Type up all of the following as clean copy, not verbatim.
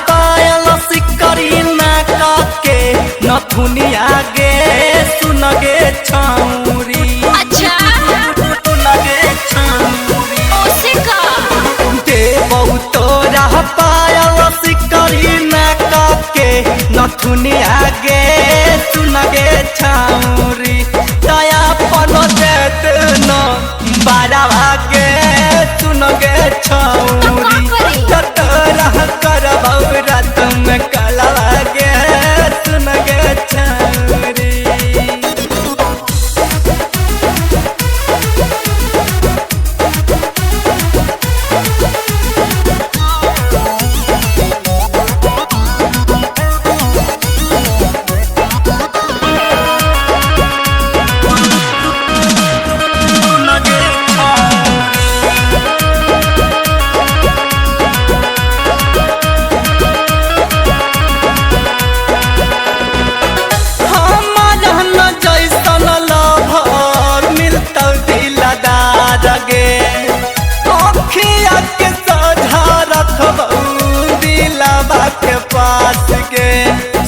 पायल सिकरी ना के नथुनिया गे सुनगे छौरी। अच्छा सुनगे छौरी ओसे का देबौ तोरा पायल सिकरी ना के नथुनिया गे सुनगे छौरी। दया पनो देत न बारावा गे सुनगे छौरी। तोरा करबौ रात में कलवा गे सुनगे छौरी। के पास के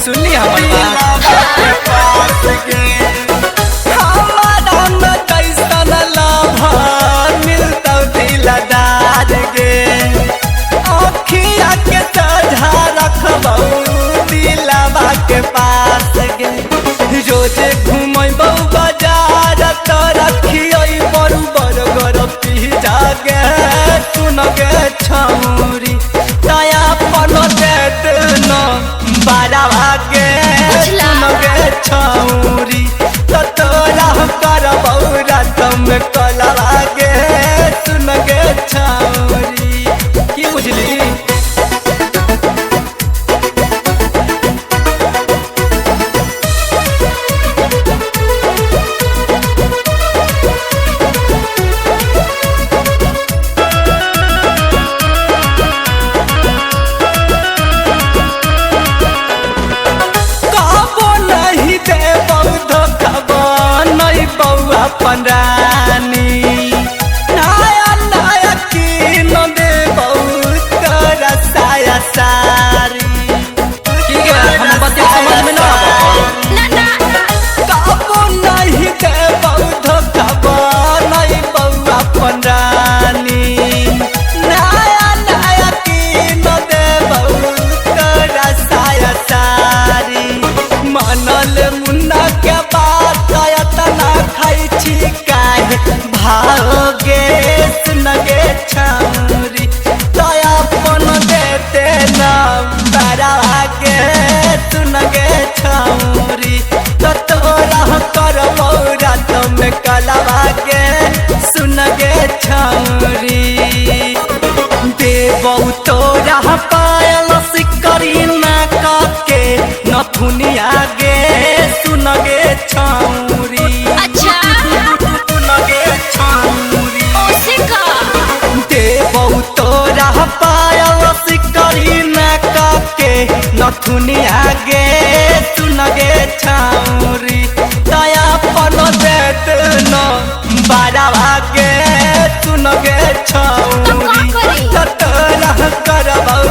सुनी हमारे पास के हमारा न कैसन लभर मिलता दिलदार गे। अखिया के सजा रखबौ दिलवा के पास गे। रोज घूमबौ बाजार तो रखियै बड़ू बड़ पिज्जा गे सुनगे छौरी। दया पनो देत न बारावा गे सुनगे छौरी। तोरा करबौ रात में कलवा गे सुनगे छौरी। की बुझली अपन रानी। नया नया कीन देबौ तोरा साया सारी। की गे हम बते समझ में ना कबो नहीं देबौ धोखा नहीं बौआ अपन रानी। नया नया कीन देबौ तोरा साया सारी। मनल मुन्ना के बात तना खाई छी काहे भाओगे सुनगे छौरी। दया पन देते न बारावा गे सुनगे छौरी। तोरा करबौ रात में कलवा गे सुनगे छौरी। देबौ तोरा पायल सिकरी ना के नथुनिया गे सुनगे छौरी। अच्छा सुनगे छौरी ओसे का देबौ तोरा पायल सिकरी ना के नथुनिया गे सुनगे छौरी। दया पनो देत न बारावा गे सुनगे छौरी। तोरा करबौ